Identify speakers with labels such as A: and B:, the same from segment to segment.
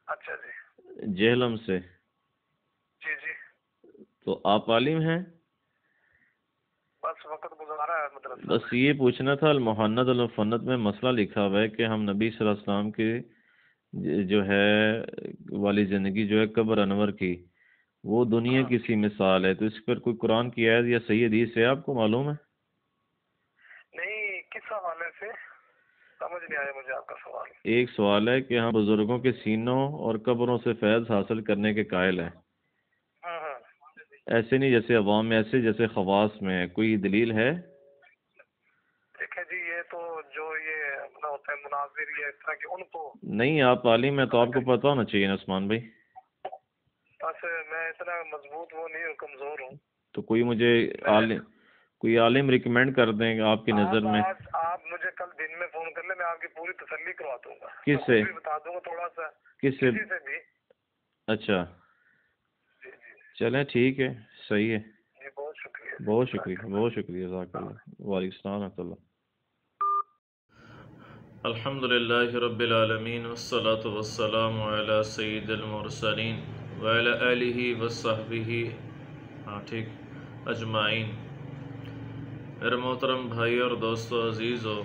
A: اچھا جی
B: جہلم سے.
A: جی جی
B: تو آپ عالم ہیں؟
A: بس وقت گزارا ہے مدرسہ
B: بس
A: میں.
B: یہ پوچھنا تھا، المحند المفند میں مسئلہ لکھا ہوا ہے کہ ہم نبی صلی اللہ علیہ وسلم کی جو ہے والی زندگی جو ہے قبر انور کی، وہ دنیا کی سی مثال ہے. تو اس پر کوئی قرآن کی آیت یا صحیح حدیث ہے آپ کو معلوم ہے؟
A: نہیں، کس حوالے سے؟ سمجھ نہیں آیا مجھے آپ کا سوال.
B: ایک سوال ہے کہ ہم بزرگوں کے سینوں اور قبروں سے فیض حاصل کرنے کے قائل ہیں، ایسے نہیں جیسے عوام میں، ایسے جیسے خواص میں ہے. کوئی دلیل ہے؟
A: دیکھیں جی، یہ تو جو یہ اپنا ہوتا ہے مناظر، یہ اس طرح کے ان کو
B: نہیں، آپ عالم ہے تو آپ کو پتہ ہونا چاہیے نا عثمان بھائی.
A: بس میں اتنا مضبوط وہ نہیں ہوں، کمزور ہوں.
B: تو کوئی عالم ریکمینڈ کر دیں گے آپ کی نظر میں.
A: آپ مجھے کل دن میں فون کر لیں، میں آپ کی پوری تسلی کروا دوں گا.
B: کس سے؟
A: بھی بتا دوں گا تھوڑا سا.
B: کس سے؟
A: کسی سے بھی.
B: اچھا
A: جی جی
B: چلیں ٹھیک ہے، صحیح ہے.
A: جی، بہت شکریہ.
B: بہت شکریہ، بہت شکریہ، جزاک اللہ. وعلیکم السلام ورحمۃ اللہ. الحمد للہ رب العالمین والصلاة والسلام علی سید المرسلین وعلی آلہ وصحبہ ٹھیک اجمعین. میرے محترم بھائی اور دوستو عزیز ہو،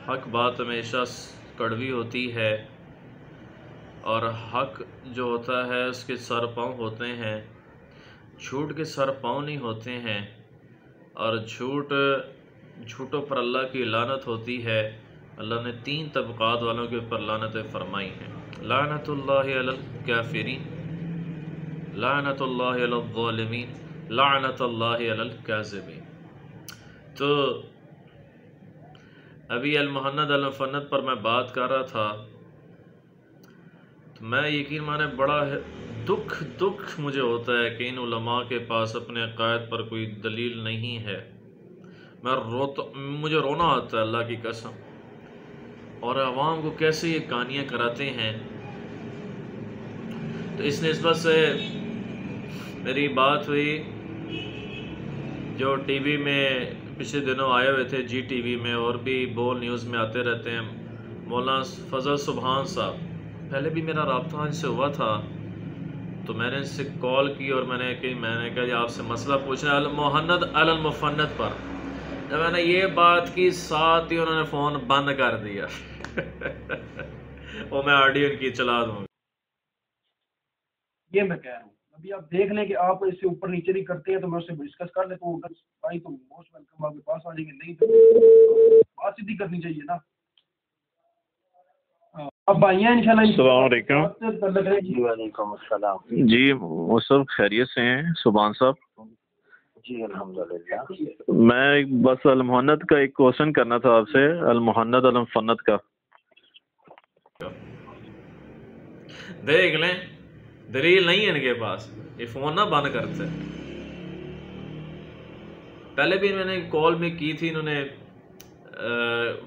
B: حق بات ہمیشہ کڑوی ہوتی ہے، اور حق جو ہوتا ہے اس کے سر پاؤں ہوتے ہیں، جھوٹ کے سر پاؤں نہیں ہوتے ہیں. اور جھوٹوں پر اللہ کی لعنت ہوتی ہے. اللہ نے 3 طبقات والوں کے اوپر لعنتیں فرمائی ہیں: لعنت اللہ علی الکافرین، لعنت اللہ علی الظالمین، لعنت اللہ علی الکاذبین. تو ابھی المحند المفند پر میں بات کر رہا تھا، تو میں یقین مانے بڑا دکھ مجھے ہوتا ہے کہ ان علماء کے پاس اپنے عقائد پر کوئی دلیل نہیں ہے. مجھے رونا آتا ہے اللہ کی قسم. اور عوام کو کیسے یہ کہانیاں کراتے ہیں. تو اس نسبت سے میری بات ہوئی، جو ٹی وی میں پچھلے دنوں آئے ہوئے تھے، جی ٹی وی میں اور بھی بول نیوز میں آتے رہتے ہیں، مولانا فضل سبحان صاحب. پہلے بھی میرا رابطہ ان سے ہوا تھا، تو میں نے ان سے کال کی اور میں نے کہا جی آپ سے مسئلہ پوچھنا ہے المحند المفند پر. جب میں نے یہ بات کی، ساتھ ہی انہوں نے فون بند کر دیا. وہ میں آڈیو ان کی چلا دوں.
C: یہ میں کہہ رہا ہوں ابھی آپ دیکھ لیں کہ آپ اس سے اوپر نیچے نہیں کرتے ہیں تو میں اس سے ڈسکس کر لیتا ہوں. اگر آئی تو موسٹ ویلکم، آپ کے پاس آ جائیں گے. نہیں تو بات سیدھی کرنی چاہیے نا. اب آئیے انشاءاللہ.
B: السلام علیکم.
D: جی وعلیکم السلام.
B: جی وہ سب خیریت سے ہیں سبحان صاحب؟
D: جی الحمدللہ.
B: میں بس المحند کا ایک کوشچن کرنا تھا آپ سے، المحند المفند کا.
E: دیکھ لیں دلیل نہیں ہے ان کے پاس، یہ فون نہ بند کرتے. پہلے بھی میں نے کال میں کی تھی، انہوں نے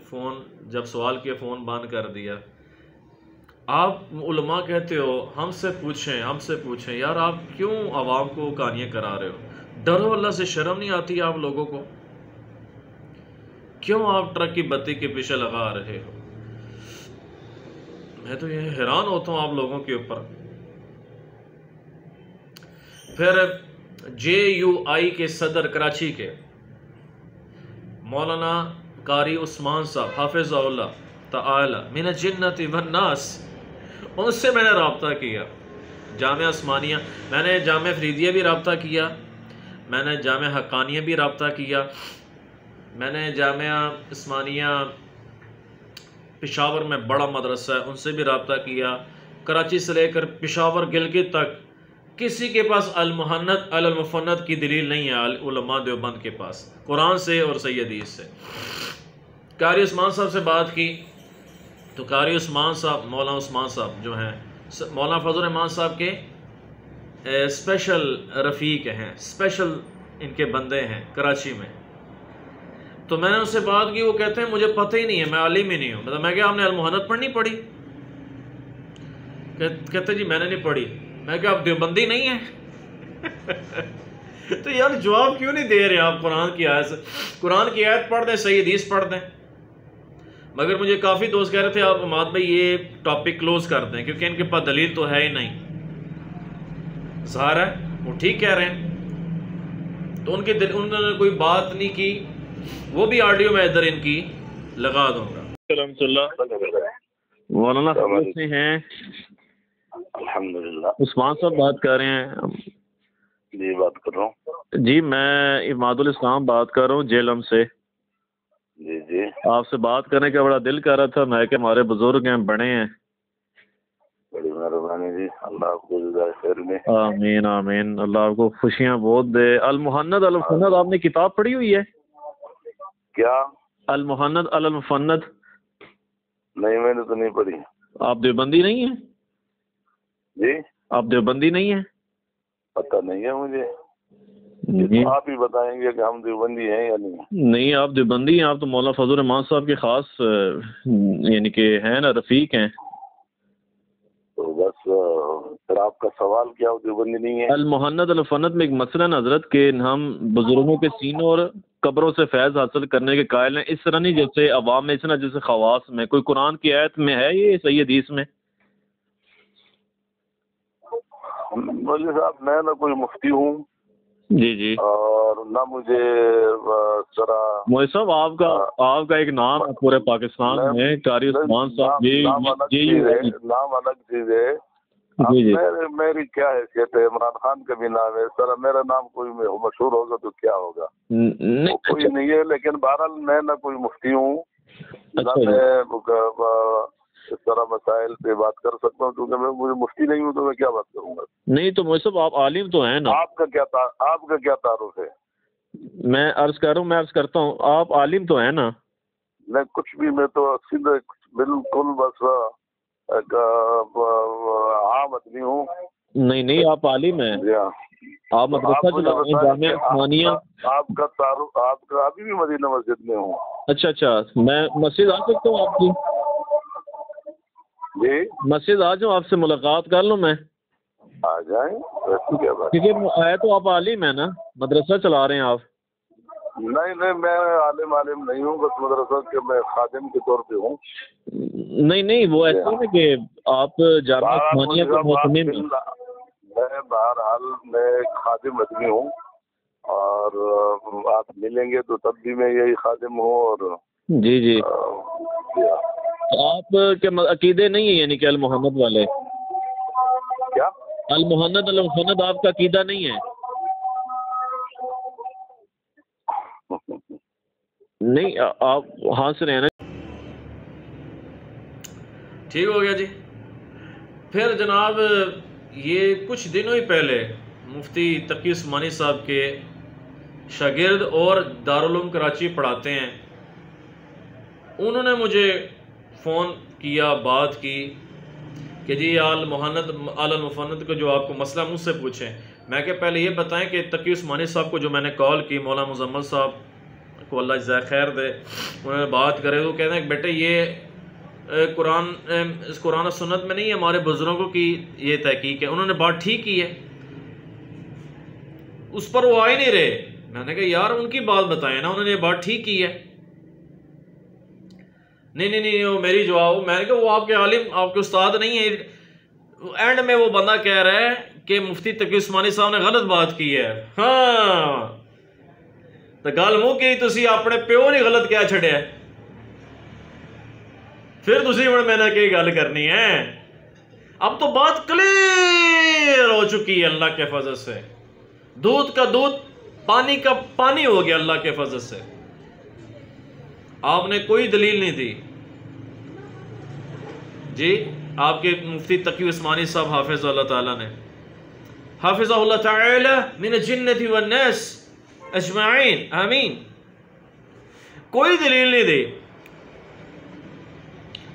E: فون جب سوال کیا فون بند کر دیا. آپ علماء کہتے ہو ہم سے پوچھیں. یار آپ کیوں عوام کو کہانیاں کرا رہے ہو؟ ڈرو اللہ سے، شرم نہیں آتی آپ لوگوں کو؟ کیوں آپ ٹرک کی بتی کے پیچھے لگا رہے ہو؟ میں تو یہ حیران ہوتا ہوں آپ لوگوں کے اوپر. پھر JUI کے صدر کراچی کے مولانا قاری عثمان صاحب حافظ اللہ تعالی من الجنۃ والناس، ان سے میں نے رابطہ کیا. جامعہ عثمانیہ، میں نے جامعہ فریدیہ بھی رابطہ کیا، میں نے جامعہ حقانیہ بھی رابطہ کیا، میں نے جامعہ عثمانیہ پشاور میں بڑا مدرسہ ہے ان سے بھی رابطہ کیا. کراچی سے لے کر پشاور گلگت تک کسی کے پاس المحند المفند کی دلیل نہیں ہے علماء دیوبند کے پاس، قرآن سے اور صحیح حدیث سے. قاری عثمان صاحب سے بات کی تو قاری عثمان صاحب، مولانا عثمان صاحب جو ہیں مولانا فضل الرحمان صاحب کے اسپیشل رفیق ہیں، اسپیشل ان کے بندے ہیں کراچی میں. تو میں نے ان سے بات کی، وہ کہتے ہیں مجھے پتہ ہی نہیں ہے، میں عالم ہی نہیں ہوں. مطلب میں کہا آپ نے المحند پڑھنی پڑھی؟ کہتے جی میں نے نہیں پڑھی. میں کہا آپ دیوبندی نہیں ہیں؟ تو یار جواب کیوں نہیں دے رہے آپ قرآن کی آیت سے؟ قرآن کی آیت پڑھ دیں، صحیح حدیث پڑھ دیں. مگر مجھے کافی دوست کہہ رہے تھے آپ اماد بھائی یہ ٹاپک کلوز کر دیں کیونکہ ان کے پاس دلیل تو ہے ہی نہیں. ظاہر ہے وہ ٹھیک کہہ رہے ہیں. تو انہوں نے کوئی بات نہیں کی. وہ بھی آڈیو میں ادھر ان کی لگا دوں گا. رحمۃ اللہ مولانا سے ہیں
D: الحمدللہ.
E: عثمان صاحب بات کر رہے ہیں.
D: جی بات کر رہا ہوں.
E: جی میں اماد الاسلام بات کر رہا ہوں جیلم سے.
D: جی جی
E: آپ سے بات کرنے کا بڑا دل کر رہا تھا. میں کہ ہمارے بزرگ ہیں بڑے ہیں.
D: بڑی مہربانی جی. اللہ آپ کو جزائے خیر میں.
E: آمین آمین. اللہ آپ کو خوشیاں بہت دے. المحند المفند آپ نے کتاب پڑھی ہوئی ہے؟
D: کیا
E: المحند المفند؟
D: نہیں میں نے تو نہیں پڑھی.
E: آپ دیوبندی نہیں ہیں؟
D: جی
E: آپ دیوبندی نہیں ہیں؟
D: پتہ نہیں ہے مجھے.
E: جی
D: آپ ہی بتائیں گے کہ ہم دیوبندی ہیں یا نہیں.
E: نہیں آپ دیوبندی ہیں. آپ تو مولانا فضل الرحمان صاحب کے خاص یعنی کہ ہیں نا رفیق ہیں.
D: تو بس پھر آپ کا سوال کیا وہ دیوبندی نہیں ہے؟
E: المحند الفند میں ایک مسئلہ ہے حضرت کہ ہم بزرگوں کے سینوں اور قبروں سے فیض حاصل کرنے کے قائل ہیں. اس طرح نہیں جیسے عوام میں، اس طرح جیسے خواص میں. کوئی قرآن کی آیت میں ہے یہ صحیح حدیث میں؟
D: مولوی صاحب میں نہ کوئی مفتی ہوں
E: جی جی.
D: اور نہ مجھے ذرا
E: مولوی صاحب آپ کا ایک نام ہے پورے پاکستان میں قاری عثمان صاحب.
D: نام الگ چیز ہے.
E: جی جی
D: میری کیا حیثیت ہے؟ عمران خان کا بھی نام ہے سر. میرا نام کوئی مشہور ہوگا تو کیا ہوگا؟ کوئی نہیں ہے. لیکن بہرحال میں نہ کوئی مفتی ہوں نہ میں اس طرح مسائل پہ بات کر سکتا ہوں کیونکہ میں مجھے مفتی نہیں ہوں تو میں کیا بات کروں گا.
E: نہیں تو مولوی صاحب آپ عالم تو ہیں نا.
D: آپ کا کیا تعارف ہے؟
E: میں عرض کر رہا ہوں، میں عرض کرتا ہوں آپ عالم تو ہیں نا.
D: میں کچھ بھی، میں تو سیدھے بالکل بس عام آدمی ہوں.
E: نہیں آپ عالم ہیں.
D: جی ہاں.
E: آپ مدرسہ چلا رہے ہیں جامعہ عثمانیہ.
D: آپ کا تعارف، آپ کا ابھی بھی مدینہ مسجد میں ہوں.
E: اچھا میں مسجد آ سکتا ہوں آپ کی؟
D: جی
E: مسجد آ جاؤں، آپ سے ملاقات کر لوں میں؟
D: آ جائیں. ایسی کیا بات؟
E: کیونکہ آیا تو آپ عالم ہیں نا، مدرسہ چلا رہے ہیں آپ.
D: نہیں میں عالم نہیں ہوں. بس مدرسہ کے میں خادم کے طور پہ ہوں.
E: نہیں وہ ایسا ہے کہ آپ جامعہ عثمانیہ کے محتمم ہیں.
D: میں بہرحال میں خادم آدمی ہوں اور آپ ملیں گے تو تب بھی میں یہی خادم ہوں. اور
E: جی آپ کے عقیدے نہیں ہیں یعنی کہ المحمد والے؟
D: کیا
E: المحمد المفند آپ کا عقیدہ نہیں ہے؟ نہیں آپ ہاں سے رہنا.
B: ٹھیک ہو گیا جی. پھر جناب یہ کچھ دنوں ہی پہلے مفتی تقی عثمانی صاحب کے شاگرد اور دارالعلوم کراچی پڑھاتے ہیں، انہوں نے مجھے فون کیا، بات کی کہ جی المفند کو جو آپ کو مسئلہ مجھ سے پوچھیں. میں کہ پہلے یہ بتائیں کہ تقی عثمانی صاحب کو جو میں نے کال کی، مولانا مزمل صاحب کو اللہ جزائے خیر دے، انہوں نے بات کرے تو کہتے ہیں کہ بیٹے یہ قرآن و سنت میں نہیں ہے، ہمارے بزرگوں کی یہ تحقیق ہے. انہوں نے بات ٹھیک کی ہے، اس پر وہ آ ہی نہیں رہے. میں نے کہا یار ان کی بات بتائیں نا، انہوں نے یہ بات ٹھیک کی ہے. نہیں وہ میری جواب. میں نے کہا وہ آپ کے عالم، آپ کے استاد نہیں ہے. اینڈ میں وہ بندہ کہہ رہا ہے کہ مفتی تقی عثمانی صاحب نے غلط بات کی ہے. ہاں تو گل منہ کی تسی اپنے پیو نہیں غلط کیا چھڑیا، پھر تسی ہن میں نے کی گل کرنی ہے. اب تو بات کلیئر ہو چکی ہے اللہ کے فضل سے. دودھ کا دودھ، پانی کا پانی ہو گیا اللہ کے فضل سے. آپ نے کوئی دلیل نہیں دی جی. آپ کے مفتی تقی عثمانی صاحب حافظ اللہ تعالیٰ نے، حافظ اللہ تعالی من الجنۃ والناس اجمعین آمین، کوئی دلیل نہیں دی.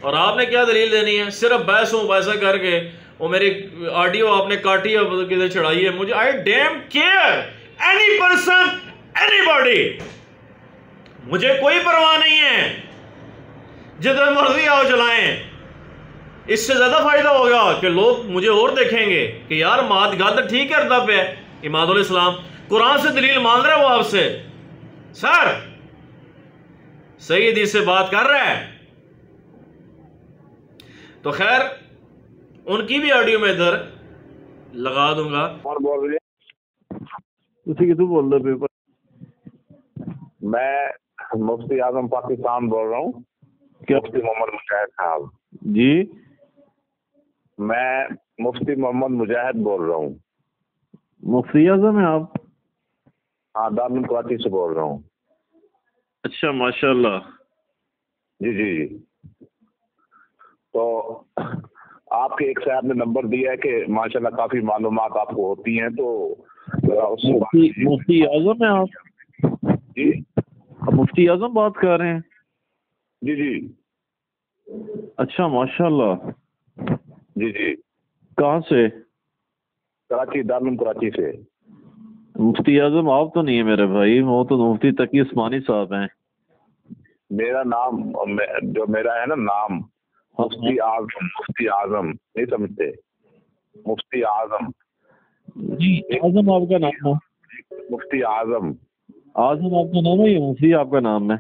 B: اور آپ نے کیا دلیل دینی ہے؟ صرف بحث و مباحثہ کر کے وہ میری آڈیو آپ نے کاٹی اور کدھر چڑھائی ہے. مجھے I damn care any person anybody, مجھے کوئی پرواہ نہیں ہے، جدھر مرضی آؤ چلائیں. اس سے زیادہ فائدہ ہوگا کہ لوگ مجھے اور دیکھیں گے کہ یار مات گل تو ٹھیک کرتا پہ اماد الاسلام، قرآن سے دلیل مانگ رہا ہے وہ آپ سے. سر صحیح حدیث سے بات کر رہا ہے،
E: تو خیر ان کی بھی آڈیو میں ادھر لگا دوں گا.
D: کون بول رہی ہے؟
C: اسی کی تو بول رہے پیپر.
D: میں مفتی اعظم پاکستان بول رہا ہوں.
C: کیا
D: مفتی محمد مجاہد صاحب.
C: جی
D: میں مفتی محمد مجاہد بول رہا ہوں.
C: مفتی اعظم ہیں آپ؟
D: ہاں دارالعلوم کراچی سے بول رہا ہوں.
C: اچھا ماشاء اللہ.
D: جی جی جی. تو آپ کے ایک صاحب نے نمبر دیا ہے کہ ماشاءاللہ کافی معلومات آپ کو ہوتی ہیں تو اس سے
C: مفتی اعظم ہیں آپ؟
D: جی
C: مفتی اعظم بات کر رہے ہیں؟
D: جی جی
C: اچھا ماشاء اللہ.
D: جی جی.
C: کہاں سے؟
D: کراچی دارالعلوم کراچی سے.
C: مفتی اعظم آپ تو نہیں ہے میرے بھائی، وہ تو مفتی تقی عثمانی صاحب ہیں.
D: میرا نام جو میرا ہے نا نام مفتی اعظم. مفتی اعظم نہیں سمجھتے؟ مفتی اعظم.
C: جی اعظم آپ کا نام ہے؟
D: مفتی اعظم.
C: اعظم آپ کا نام ہے یا مفتی آپ کا نام ہے؟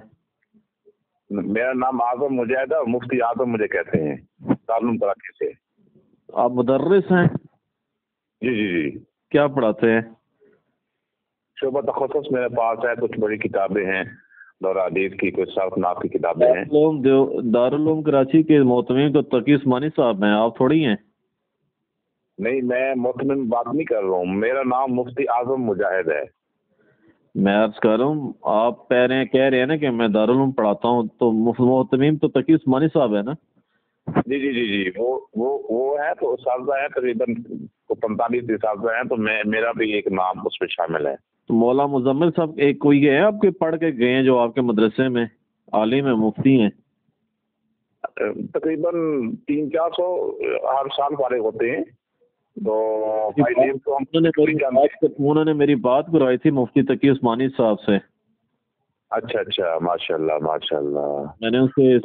D: میرا نام اعظم مجاہد ہے اور مفتی اعظم مجھے کہتے ہیں دارالعلوم کراچی سے.
C: آپ مدرس ہیں؟
D: جی جی جی.
C: کیا پڑھاتے ہیں؟
D: شعبہ تخصص میرے پاس ہے. کچھ بڑی کتابیں ہیں دورہ حدیث کی، کچھ صرف ناف کی کتابیں ہیں.
C: دارالعلوم کراچی کے محتمم تو تقی عثمانی صاحب ہیں، آپ تھوڑی ہیں.
D: نہیں میں محتمم بات نہیں کر رہا ہوں. میرا نام مفتی اعظم مجاہد ہے.
C: میں عرض کر رہا ہوں آپ کہہ رہے ہیں نا کہ میں دارالعلوم پڑھاتا ہوں، تو محتمم تو تقی عثمانی صاحب ہے نا؟
D: جی جی جی جی. وہ ہے تو اساتذہ ہیں تقریباً 45 اساتذہ ہیں، تو میرا بھی ایک نام اس میں شامل ہے.
C: تو مولا مزمل صاحب ایک کوئی ہے آپ کے پڑھ کے گئے ہیں جو آپ کے مدرسے میں عالم ہیں، مفتی ہیں؟
D: تقریباً 300-400 ہر سال فارغ ہوتے ہیں. تو
C: انہوں نے میری بات کروائی تھی مفتی تقی عثمانی صاحب سے.
D: اچھا اچھا ماشاء اللہ ماشاء اللہ.
C: میں نے ان سے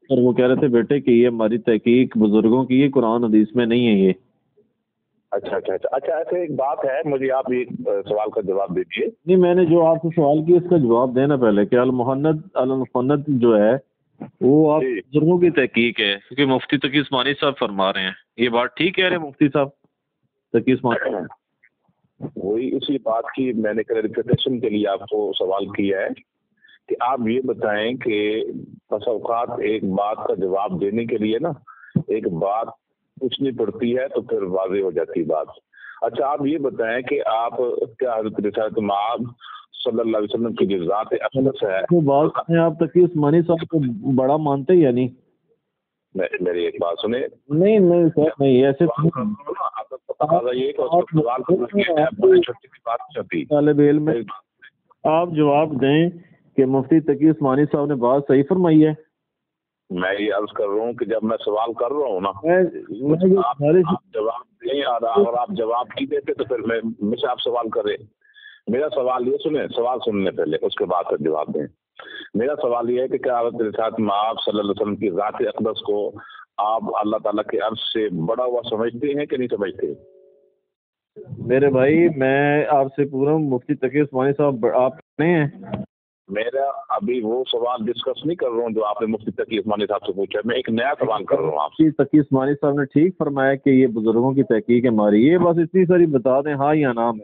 C: پر وہ کہہ رہے تھے بیٹے کہ یہ ہماری تحقیق بزرگوں کی، یہ قرآن حدیث میں نہیں ہے یہ.
D: اچھا اچھا اچھا اچھا. ایسے ایک بات ہے، مجھے آپ ایک سوال کا جواب دیجیے.
C: نہیں میں نے جو آپ سے سوال کیا اس کا جواب دینا پہلے کہ المحنت جو ہے وہ آپ بزرگوں کی تحقیق ہے، کیونکہ مفتی تقی عثمانی صاحب فرما رہے ہیں. یہ بات ٹھیک کہہ رہے ہیں مفتی صاحب تقی عثمانی صاحب؟
D: وہی اسی بات کی میں نے کلیریفیکیشن کے لیے آپ کو سوال کیا ہے کہ آپ یہ بتائیں کہ بس اوقات ایک بات کا جواب دینے کے لیے نا ایک بات پوچھنی پڑتی ہے تو پھر واضح ہو جاتی بات. اچھا آپ یہ بتائیں کہ آپ کیا حضرت رسالت مآب صلی اللہ علیہ وسلم کی جو ذات اقدس ہے
C: بات میں آپ تقی عثمانی صاحب کو بڑا مانتے یا نہیں؟
D: میری ایک بات سنیں.
C: نہیں نہیں سر نہیں ایسے طالب علم میں آپ جواب دیں کہ مفتی تقی عثمانی صاحب نے بات صحیح فرمائی ہے.
D: میں یہ عرض کر رہا ہوں کہ جب میں سوال کر رہا ہوں نا آپ جواب دیں، اور آپ جواب نہیں دیتے تو پھر میں مجھ سے آپ سوال کریں. میرا سوال یہ سنیں، سوال سننے پہلے اس کے بعد پھر جواب دیں. میرا سوال یہ ہے کہ کیا حضرت رسالت مآب صلی اللہ علیہ وسلم کی ذات اقدس کو آپ اللہ تعالیٰ کے عرش سے بڑا ہوا سمجھتے ہیں کہ نہیں سمجھتے؟
C: میرے بھائی میں آپ سے پورا مفتی تقی عثمانی صاحب آپ نہیں ہیں.
D: میرا ابھی وہ سوال ڈسکس نہیں کر رہا ہوں جو آپ نے مفتی تقی عثمانی صاحب سے پوچھا. میں ایک نیا سوال کر رہا ہوں آپ سے.
C: تقی عثمانی صاحب نے ٹھیک فرمایا کہ یہ بزرگوں کی تحقیق ہے ہماری، یہ بس اتنی ساری بتا دیں ہاں یا نام.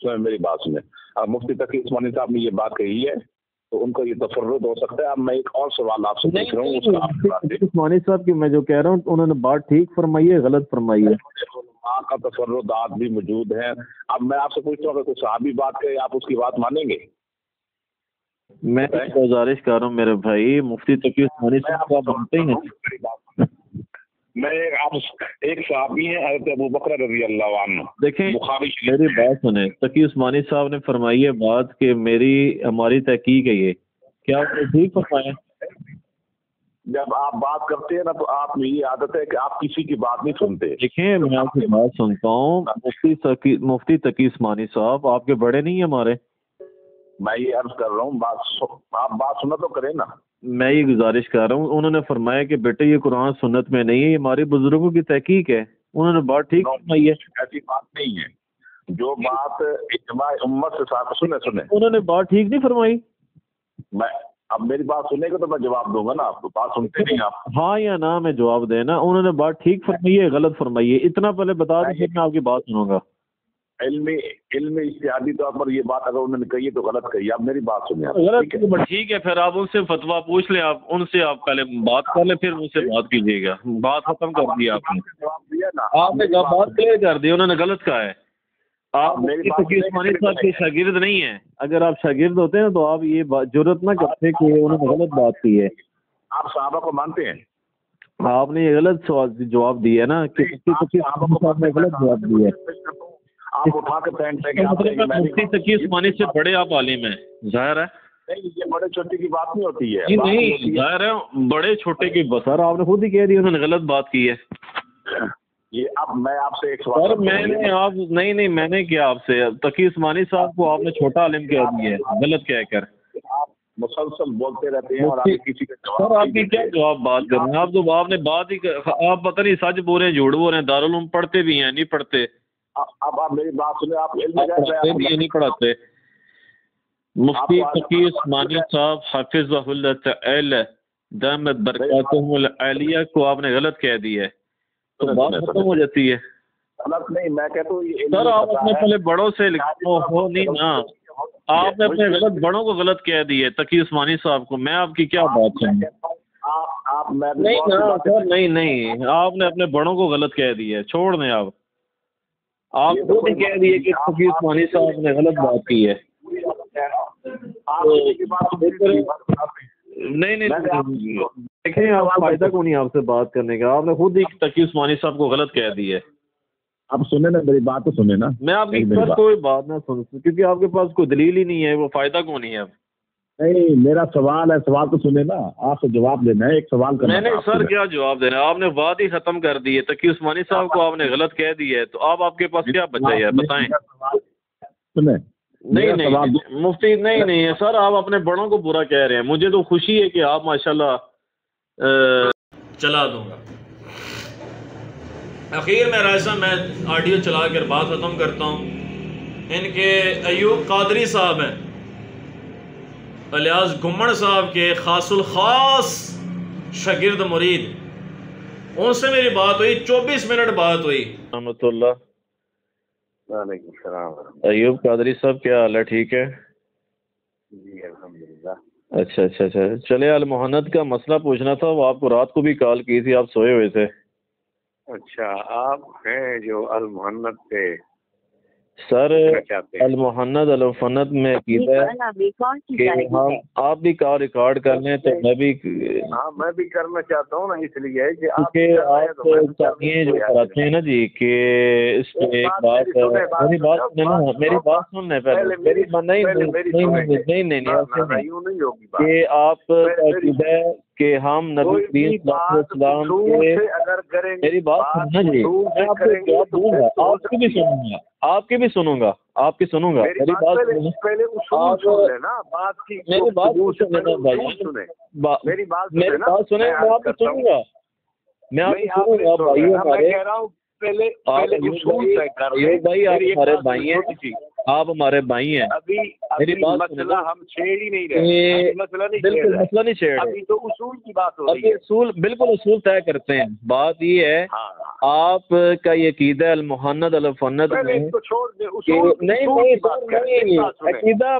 D: میری بات سنیں، اب مفتی تقی عثمانی صاحب نے یہ بات کہی ہے تو ان کا یہ تفرد ہو سکتا ہے. اب میں ایک اور سوال آپ سے پوچھ رہا ہوں، اس کا
C: عثمانی صاحب کی میں جو کہہ رہا ہوں انہوں نے بات ٹھیک فرمائی ہے غلط فرمائی ہے.
D: علماء کا تفردات بھی موجود ہیں. اب میں آپ سے پوچھتا ہوں اگر کوئی صحابی بات کرے آپ اس کی بات مانیں گے؟
C: میں گزارش کر رہا ہوں میرے بھائی مفتی تقی عثمانی صاحب آپ مانتے ہیں؟
D: میں آپ ایک صحابی ہیں حضرت ابو بکر رضی اللہ عنہ.
C: دیکھیں میری بات سنیں، تقی عثمانی صاحب نے فرمائی ہے بات کہ ہماری تحقیق ہے یہ، کیا آپ نے ٹھیک فرمایا؟
D: جب آپ بات کرتے ہیں نا تو آپ میں یہ عادت ہے کہ آپ کسی کی بات نہیں سنتے.
C: دیکھیں میں آپ کی بات سنتا ہوں. مفتی تقی عثمانی صاحب آپ کے بڑے نہیں ہیں ہمارے؟
D: میں یہ عرض کر رہا ہوں آپ بات سنا تو کریں نا.
C: میں یہ گزارش کر رہا ہوں، انہوں نے فرمایا کہ بیٹے یہ قرآن سنت میں نہیں ہے، یہ ہمارے بزرگوں کی تحقیق ہے. انہوں نے بات ٹھیک فرمائی ہے.
D: ایسی بات نہیں ہے. جو بات اجماع امت سے ساتھ سنیں
C: انہوں نے بات ٹھیک نہیں فرمائی.
D: اب میری بات سنیں گے تو میں جواب دوں گا نا، آپ بات سنتے نہیں آپ.
C: ہاں یا نا میں جواب دینا. انہوں نے بات ٹھیک فرمائی ہے غلط فرمائی ہے اتنا پہلے بتا دیں پھر میں آپ کی بات سنوں گا.
D: علمی اجتہادی طور پر یہ بات اگر انہوں نے کہی ہے تو غلط کہی ہے. آپ میری بات سنیں.
C: غلط ٹھیک ہے پھر آپ ان سے فتویٰ پوچھ لیں، آپ ان سے آپ پہلے بات کر لیں پھر ان سے بات کیجیے گا. بات ختم کر دی آپ نے.
D: جواب دیا نا
C: آپ نے بات کلیئر کر دی، انہوں نے غلط کہا ہے. آپ
D: میری بات
C: تقی عثمانی صاحب کے شاگرد نہیں ہیں. اگر آپ شاگرد ہوتے ہیں تو آپ یہ جرت نہ کرتے کہ انہوں نے غلط بات کی ہے.
D: آپ صحابہ کو مانتے ہیں؟
C: آپ نے یہ غلط جواب دیا ہے نا کہ تقی عثمانی صاحب نے غلط جواب دیا ہے.
D: آپ اٹھا کے پینٹ پہ
C: مطلب مفتی تقی عثمانی سے بڑے آپ عالم ہیں، ظاہر ہے.
D: نہیں، یہ بڑے چھوٹے کی بات نہیں ہوتی ہے.
C: نہیں ظاہر ہے بڑے چھوٹے کی سر آپ نے خود ہی کہہ دی انہوں نے غلط بات کی ہے.
D: یہ اب میں آپ سے ایک
C: سر میں نے آپ نہیں میں نے کیا آپ سے تقی عثمانی صاحب کو آپ نے چھوٹا عالم کہہ دیا ہے غلط کہہ کر.
D: آپ مسلسل بولتے رہتے ہیں اور آپ کسی کا
C: سر آپ کی کیا جواب بات کر رہے ہیں آپ تو آپ نے بات ہی آپ پتہ نہیں سچ بول رہے ہیں جھوٹ بول رہے ہیں. دارالعلوم پڑھتے بھی ہیں نہیں پڑھتے؟
D: اب آپ میری بات سنیں. آپ علم
C: نہیں پڑھاتے. مفتی تقی عثمانی صاحب حافظہ اللہ تعالی دامت برکاتہم العالیہ کو آپ نے غلط کہہ دی ہے تو بات ختم ہو جاتی ہے.
D: غلط نہیں، میں کہتا ہوں
C: سر آپ اپنے پہلے بڑوں سے ہو نہیں نا. آپ نے اپنے غلط بڑوں کو غلط کہہ دی ہے تقی عثمانی صاحب کو. میں آپ کی کیا بات سنوں؟ نہیں نا سر نہیں آپ نے اپنے بڑوں کو غلط کہہ دی ہے. چھوڑ دیں آپ خود ہی کہہ دیے کہ تقی عثمانی صاحب نے غلط بات کی ہے. نہیں دیکھیں آپ فائدہ کو نہیں آپ سے بات کرنے کا. آپ نے خود ہی تقی عثمانی صاحب کو غلط کہہ دی ہے.
D: آپ سنیں نا میری بات تو سنیں نا.
C: میں آپ کی سر کوئی بات نہ سن کیونکہ آپ کے پاس کوئی دلیل ہی نہیں ہے. وہ فائدہ کو نہیں ہے. اب
D: نہیں میرا سوال ہے، سوال تو سنیں نا. آپ سے جواب دینا ہے. ایک سوال کرنا
C: میں نے سر کیا جواب دینا ہے؟ آپ نے بات ہی ختم کر دی ہے. تقی عثمانی صاحب کو آپ نے غلط کہہ دی ہے تو آپ کے پاس کیا بچا ہے بتائیں.
D: سنیں
C: نہیں مفتی نہیں ہے سر. آپ اپنے بڑوں کو برا کہہ رہے ہیں. مجھے تو خوشی ہے کہ آپ ماشاءاللہ
E: چلا دوں گا. اخیر میں راجہ میں آڈیو چلا کر بات ختم کرتا ہوں. ان کے ایوب قادری صاحب ہیں الیاس گمن صاحب کے خاص الخاص شاگرد مرید. ان سے میری بات ہوئی 24 منٹ بات ہوئی.
C: رحمۃ اللہ.
D: وعلیکم السلام.
C: ایوب قادری صاحب کیا حال ہے؟ ٹھیک ہے
D: جی الحمدللہ.
C: اچھا چلے المحنت کا مسئلہ پوچھنا تھا. وہ آپ کو رات کو بھی کال کی تھی، آپ سوئے ہوئے تھے.
D: اچھا آپ ہیں جو المحنت پہ
C: سر المحنت المفنت میں عقیدہ ہے کہ ہم آپ بھی کال ریکارڈ کر لیں تو میں بھی
D: میں بھی کرنا چاہتا ہوں نا. اس لیے کہ
C: آپ چاہیے جو کراتے ہیں نا جی کہ اس میں ایک بات میری بات سنیں نا. میری بات سننے پہلے نہیں کہ آپ کا عقیدہ ہے کہ ہم نبی کریم صلی اللہ علیہ وسلم کے میری بات سننا جی میں آپ کو جواب دوں گا. آپ کی بھی سنوں گا آپ کی سنوں گا. میری بات
D: پہلے
C: میری بات سنیں بھائی. میری بات سنیں میں آپ کی سنوں گا. میں آپ کی سنوں گا بھائی. ہمارے بھائی آپ ہمارے بھائی ہیں. آپ ہمارے بھائی ہیں. میری بات
D: مسئلہ ہم چھیڑ ہی نہیں رہے.
C: بالکل مسئلہ نہیں چھیڑ رہے.
D: تو اصول کی بات ہو رہی ہے.
C: اصول بالکل اصول طے کرتے ہیں. بات یہ ہے آپ کا یہ عقیدہ المحنت المفنت میں عقیدہ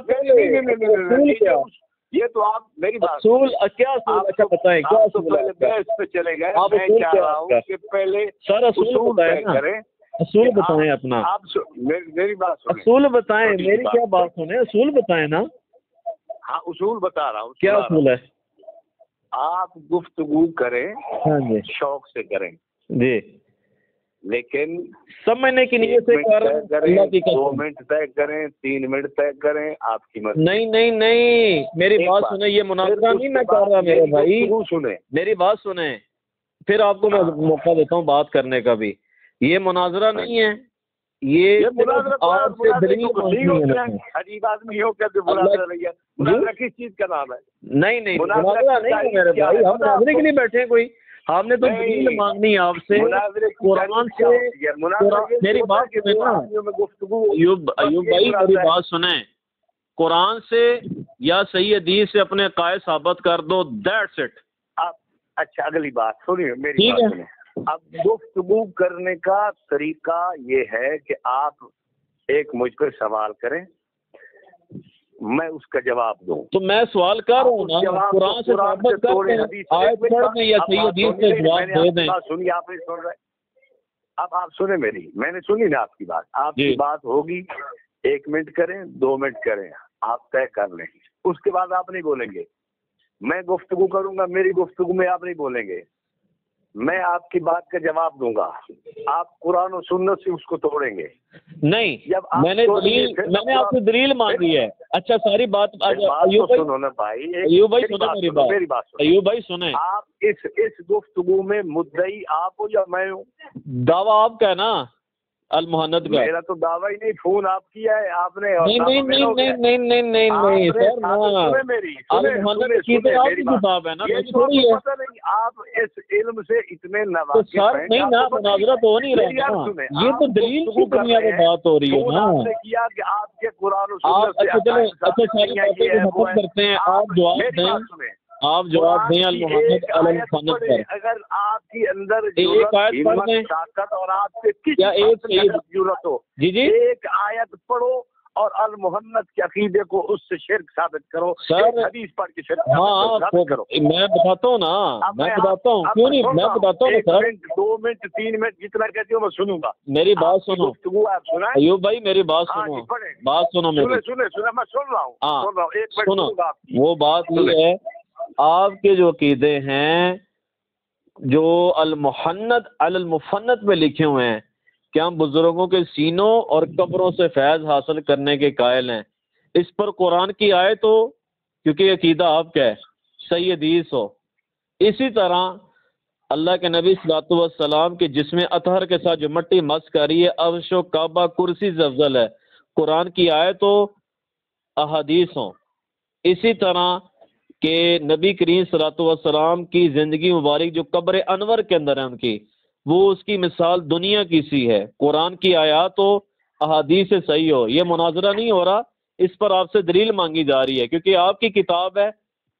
D: یہ تو آپ میری بات
C: اصول کیا اصول اچھا بتائیں کیا اصول
D: پہ چلے گئے. میں چاہ رہا ہوں کہ پہلے
C: سر اصول بتائیں اصول بتائیں اپنا.
D: آپ میری بات سنیں.
C: اصول بتائیں میری کیا بات سنیں. اصول بتائیں نا.
D: ہاں اصول بتا رہا ہوں.
C: کیا اصول ہے؟
D: آپ گفتگو کریں
C: ہاں جی
D: شوق سے کریں
C: جی
D: لیکن
C: سمجھنے کی نیت سے کر
D: 2 منٹ طے کریں 3 منٹ طے کریں. آپ کی مرضی.
C: نہیں میری بات سنیں. یہ مناظرہ نہیں میں کر رہا میرے بھائی.
D: سنیں
C: میری بات سنیں پھر آپ کو میں موقع دیتا ہوں بات کرنے کا بھی. یہ مناظرہ نہیں ہے. یہ
D: عجیب آدمی ہو کر مناظرہ کس چیز کا نام ہے؟
C: نہیں مناظرہ نہیں ہے میرے بھائی. ہم مناظرے کے لیے بیٹھے کوئی. ہم نے تو دلیل مانگنی ہے آپ سے قرآن سے. میری بات سنیں نا ایوب بھائی میری بات سنیں. قرآن سے یا صحیح حدیث سے اپنے عقائد ثابت کر دو، دیٹس اٹ.
F: اچھا اگلی بات سنیے میری بات سنیں. اب گفتگو کرنے کا طریقہ یہ ہے کہ آپ ایک مجھ پر سوال کریں، میں اس کا جواب دوں.
C: تو میں سوال کر رہا ہوں نا، قرآن سے ثابت کر دیں، آیت پڑھ دیں یا صحیح حدیث سے جواب دے دیں.
F: سنیے، آپ نہیں سن رہے. اب آپ سنیں میری، میں نے سنی نا آپ کی بات. آپ کی بات ہوگی 1 منٹ کریں 2 منٹ کریں، آپ طے کر لیں. اس کے بعد آپ نہیں بولیں گے. میں گفتگو کروں گا، میری گفتگو میں آپ نہیں بولیں گے. میں آپ کی بات کا جواب دوں گا، آپ قرآن و سنت سے اس کو توڑیں گے.
C: نہیں، میں نے آپ سے دلیل مانگی ہے. اچھا ساری بات
F: سنو نا بھائی،
C: ایوب بھائی سنو میری بات. ایوب بھائی سنیں،
F: آپ اس گفتگو میں مدعی آپ ہو یا میں ہوں؟
C: دعویٰ آپ کا ہے نا المحنت کا.
F: میرا تو دعویٰ ہی نہیں، فون آپ کیا ہے آپ نے.
C: نہیں سر، المحنت کی تو آپ کی کتاب ہے نا، تھوڑی ہے.
F: آپ اس علم سے اتنے
C: نواز سر نہیں نا، مناظرہ تو ہو نہیں رہا. یہ تو دلیل کی دنیا میں بات ہو رہی ہے نا.
F: کیا کہ آپ کے قرآن
C: اچھا ساری باتیں ختم کرتے ہیں، آپ جواب دیں. آپ جواب دیں المحنت المحنت پر.
F: اگر آپ کے اندر
C: ایک آیت پڑھ دیں
F: طاقت اور آپ سے کسی ضرورت ہو،
C: جی
F: ایک آیت پڑھو اور المحنت کے عقیدے کو اس سے شرک ثابت کرو.
C: سر
F: حدیث پڑھ کے شرک
C: ثابت کرو. میں بتاتا ہوں نا، میں بتاتا ہوں، کیوں نہیں میں بتاتا ہوں سر.
F: 2 منٹ 3 منٹ جتنا کہتے ہو میں سنوں گا.
C: میری بات سنو ایوب بھائی، میری بات سنو. بات سنو میری.
F: میں سن رہا ہوں.
C: سنو، وہ بات یہ ہے، آپ کے جو عقیدے ہیں جو المحنت علی المفنت میں لکھے ہوئے ہیں کہ ہم بزرگوں کے سینوں اور قبروں سے فیض حاصل کرنے کے قائل ہیں، اس پر قرآن کی آیت ہو، کیونکہ عقیدہ آپ کا ہے، صحیح حدیث ہو. اسی طرح اللہ کے نبی صلی اللہ علیہ وسلم کے جسم اطہر کے ساتھ جو مٹی مس کری ہے، عرش و کعبہ کرسی سے افضل ہے، قرآن کی آیت ہو، احادیث ہوں. اسی طرح کہ نبی کریم صلی اللہ علیہ وسلم کی زندگی مبارک جو قبر انور کے اندر ہے ان کی، وہ اس کی مثال دنیا کی سی ہے. قرآن کی آیات ہو، احادیث سے صحیح ہو. یہ مناظرہ نہیں ہو رہا، اس پر آپ سے دلیل مانگی جا رہی ہے، کیونکہ آپ کی کتاب ہے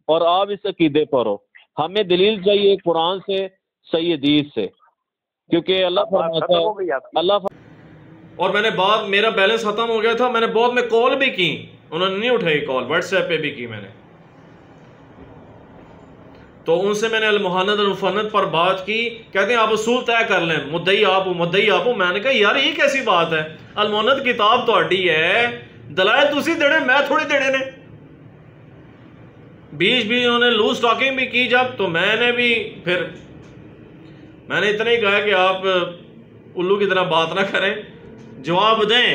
C: اور آپ اس عقیدے پر ہو. ہمیں دلیل چاہیے قرآن سے، صحیح حدیث سے، کیونکہ اللہ فرماتا ہے
E: اور میں نے بعد میرا بیلنس ختم ہو گیا تھا، میں نے بعد میں کال بھی کی، انہوں نے نہیں اٹھائی کال، واٹس ایپ پہ بھی کی میں نے. تو ان سے میں نے المحنت المفنت پر بات کی. کہتے ہیں آپ اصول طے کر لیں، مدعی آپ ہو مدعی آپ ہو. میں نے کہا یار یہ کیسی بات ہے، المحنت کتاب تہاڈی ہے، دلائل تسی دینے، میں تھوڑی دینے نے. بیچ بھی انہوں نے لوز ٹاکنگ بھی کی جب، تو میں نے بھی پھر میں نے اتنا ہی کہا کہ آپ الو کی طرح بات نہ کریں، جواب دیں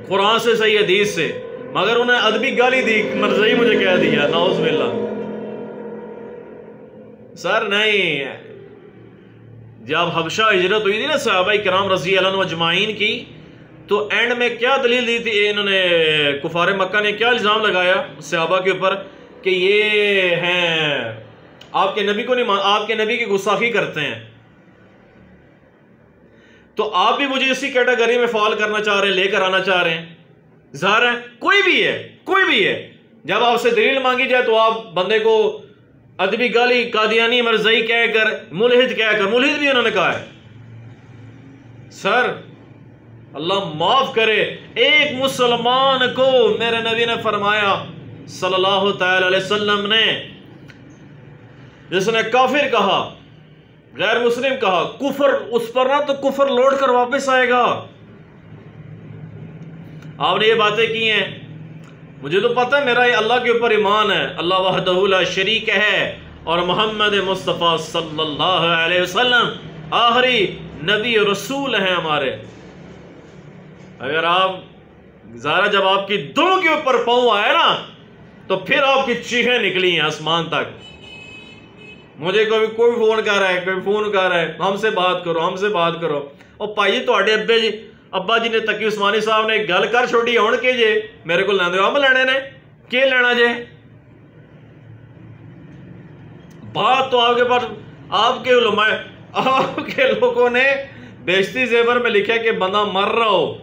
E: قرآن سے صحیح حدیث سے. مگر انہیں ادبی گالی دی، مرضی مجھے کہہ دیا، نعوذ باللہ. سر نہیں، جب حبشہ ہجرت ہوئی تھی نا صحابہ کرام رضی اللہ عنہ اجمعین کی، تو اینڈ میں کیا دلیل دی تھی انہوں نے؟ کفار مکہ نے کیا الزام لگایا صحابہ کے اوپر کہ یہ ہیں آپ کے نبی کو نہیں آپ کے نبی کی گستاخی کرتے ہیں. تو آپ بھی مجھے اسی کیٹیگری میں فال کرنا چاہ رہے ہیں، لے کر آنا چاہ رہے ہیں. ظاہر ہے کوئی بھی ہے جب آپ سے دلیل مانگی جائے تو آپ بندے کو ادبی گالی، قادیانی، مرزائی کہہ کر، ملحد کہہ کر، ملحد بھی انہوں نے کہا ہے. سر اللہ معاف کرے، ایک مسلمان کو میرے نبی نے فرمایا صلی اللہ تعالی علیہ وسلم نے، جس نے کافر کہا، غیر مسلم کہا، کفر اس پر نہ تو کفر لوٹ کر واپس آئے گا. آپ نے یہ باتیں کی ہیں، مجھے تو پتہ ہے میرا یہ اللہ کے اوپر ایمان ہے، اللہ وحدہ لا شریک ہے، اور محمد مصطفیٰ صلی اللہ علیہ وسلم آخری نبی اور رسول ہیں ہمارے. اگر آپ ظاہر جب آپ کی دونوں کے اوپر پاؤں آئے نا تو پھر آپ کی چیخیں نکلی ہیں آسمان تک. مجھے کوئی فون کر رہا ہے، کوئی فون کر رہا ہے، ہم سے بات کرو، ہم سے بات کرو. اور پائی تواڈے ابا جی نے تقی عثمانی صاحب نے گل کر چھوڑی ہون کے جے میرے کو لیندے ہم لینے نے کی لینا جے. بات تو آپ کے پاس آپ کے علماء آپ کے لوگوں نے بیشتی زیور میں لکھا کہ بندہ مر رہا ہو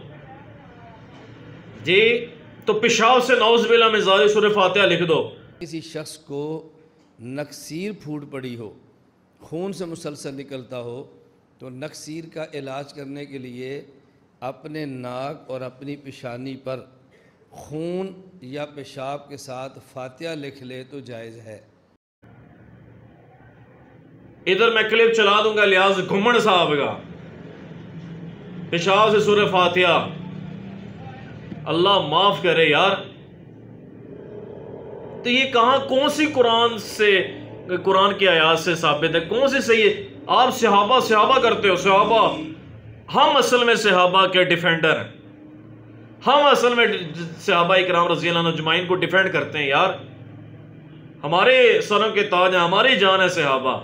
E: جی تو پیشاب سے نعوذ باللہ من ذالک سورہ فاتحہ لکھ دو.
G: کسی شخص کو نکسیر پھوٹ پڑی ہو، خون سے مسلسل نکلتا ہو، تو نکسیر کا علاج کرنے کے لیے اپنے ناک اور اپنی پیشانی پر خون یا پیشاب کے ساتھ فاتحہ لکھ لے تو جائز ہے.
E: ادھر میں کلپ چلا دوں گا لیاز گھمن صاحب کا، پیشاب سے سورہ فاتحہ. اللہ معاف کرے یار، تو یہ کہاں کون سی قرآن کی آیات سے ثابت ہے؟ کون سی صحیح ہے؟ آپ صحابہ کرتے ہو. صحابہ، ہم اصل میں صحابہ کے ڈیفینڈر ہیں. ہم اصل میں صحابہ اکرام رضی اللہ عنہ اجمعین کو ڈیفینڈ کرتے ہیں یار. ہمارے سروں کے تاج ہیں، ہماری جان ہے صحابہ.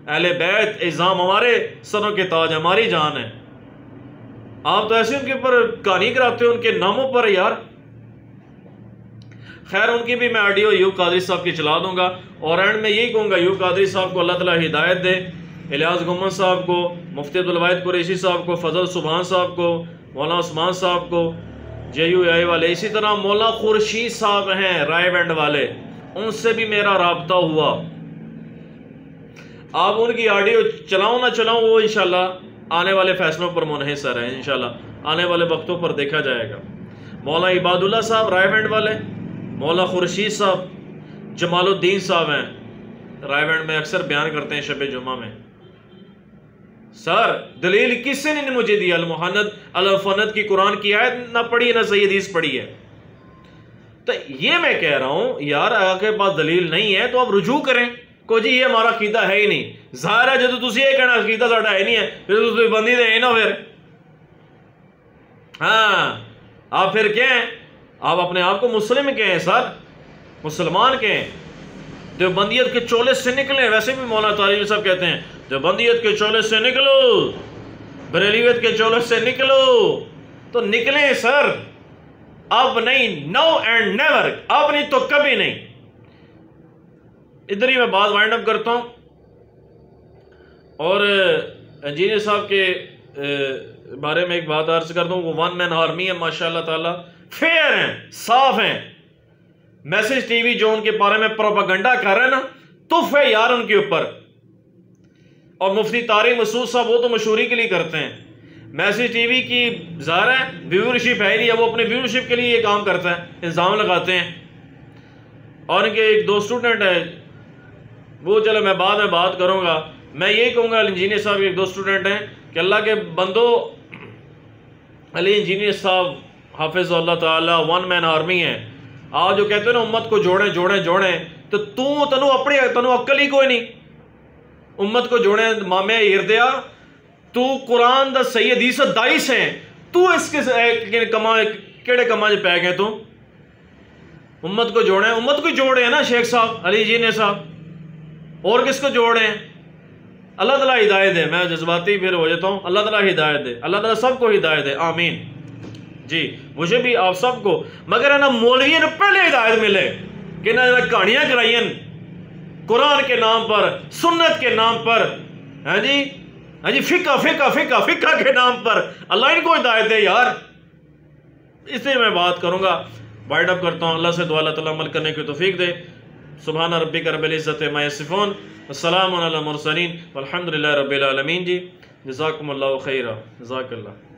E: اہل بیت اعظام ہمارے سروں کے تاج، ہماری جان ہے. آپ تو ایسے ان کے اوپر کہانی کراتے ہو، ان کے ناموں پر یار. خیر، ان کی بھی میں آڈیو ایوب قادری صاحب کی چلا دوں گا. اور اینڈ میں یہی کہوں گا ایوب قادری صاحب کو اللہ تعالیٰ ہدایت دے، الیاس گھمن صاحب کو، مفتی عبدالواحد قریشی صاحب کو، فضل سبحان صاحب کو، مولانا عثمان صاحب کو، JUI والے، اسی طرح مولانا خورشید صاحب ہیں رائے بینڈ والے، ان سے بھی میرا رابطہ ہوا. آپ ان کی آڈیو چلاؤں نہ چلاؤں، وہ انشاءاللہ آنے والے فیصلوں پر منحصر ہے. انشاءاللہ آنے والے وقتوں پر دیکھا جائے گا. مولانا عباد اللہ صاحب رائے بینڈ والے، مولانا خورشید صاحب، جمال الدین صاحب ہیں رائے بینڈ میں، اکثر بیان کرتے ہیں شب جمعہ میں. سر دلیل کس نے مجھے دی؟ المحنت المفند کی قرآن کی آیت نہ پڑھی ہے، نہ صحیح حدیث پڑھی ہے. تو یہ میں کہہ رہا ہوں یار، اگر کے پاس دلیل نہیں ہے تو آپ رجوع کریں. کو جی یہ ہمارا عقیدہ ہے ہی نہیں. ظاہر ہے جب تسی یہ کہنا عقیدہ ساڈا ہے نہیں ہے، پھر تسی بندی دے نا. پھر ہاں آپ پھر کہیں، آپ اپنے آپ کو مسلم کہیں سر، مسلمان کہیں. دیوبندیت کے چولے سے نکلیں. ویسے بھی مولانا طارمی صاحب کہتے ہیں دیوبندیت کے چولے سے نکلو، بریلیت کے چولے سے نکلو. تو نکلیں سر، اب نہیں، نو اینڈ نیور، اب نہیں تو کبھی نہیں. ادھر ہی میں بات وائنڈ اپ کرتا ہوں. اور انجینئر صاحب کے بارے میں ایک بات عرض کر دوں. وہ ون مین آرمی ہے ماشاءاللہ تعالی، فیئر ہیں، صاف ہیں. میسج ٹی وی جو ان کے بارے میں پروپیگنڈا کر رہے ہیں نا، تف ہے یار ان کے اوپر. اور مفتی طارق مسعود صاحب وہ تو مشہوری کے لیے کرتے ہیں. میسج ٹی وی کی ظاہر ہے ویورشپ ہے نہیں، وہ اپنے ویورشپ کے لیے یہ کام کرتا ہے، الزام لگاتے ہیں. اور ان کے ایک دو اسٹوڈنٹ ہے، وہ چلو میں بعد میں بات کروں گا. میں یہی کہوں گا انجینئر صاحب کے ایک دو اسٹوڈنٹ ہیں کہ اللہ کے بندو، علی انجینئر صاحب حافظ اللہ تعالی ون مین آرمی ہے. آپ جو کہتے ہیں نا امت کو جوڑیں، تو تنو عقل ہی کوئی نہیں. امت کو جوڑیں مامے ہردیا، تو قرآن دا صحیح حدیث دائس ہیں، تو اس کے کیڑے کما جو پہ گئے. تو امت کو جوڑیں، امت کو جوڑے ہیں نا شیخ صاحب، علی انجینئر صاحب، اور کس کو جوڑ رہے ہیں؟ اللہ تعالیٰ ہدایت دے. میں جذباتی پھر ہو جاتا ہوں. اللہ تعالیٰ ہدایت دے، اللہ تعالیٰ سب کو ہدایت دے، آمین. جی مجھے بھی آپ سب کو، مگر ہے نا مولویوں نے پہلے ہدایت ملے کہ نہ کہانیاں کرائیں قرآن کے نام پر، سنت کے نام پر، ہاں جی فقہ کے نام پر. اللہ ان کو ہدایت دے یار. اس لیے میں بات کروں گا، وائنڈ اپ کرتا ہوں. اللہ سے دعا اللہ تعالیٰ عمل کرنے کی توفیق دے. سبحان ربک رب العزت عما یصفون، والسلام علی المرسلین، والحمد للہ رب العالمین. جی جزاکم اللہ خیرہ، جزاک اللہ.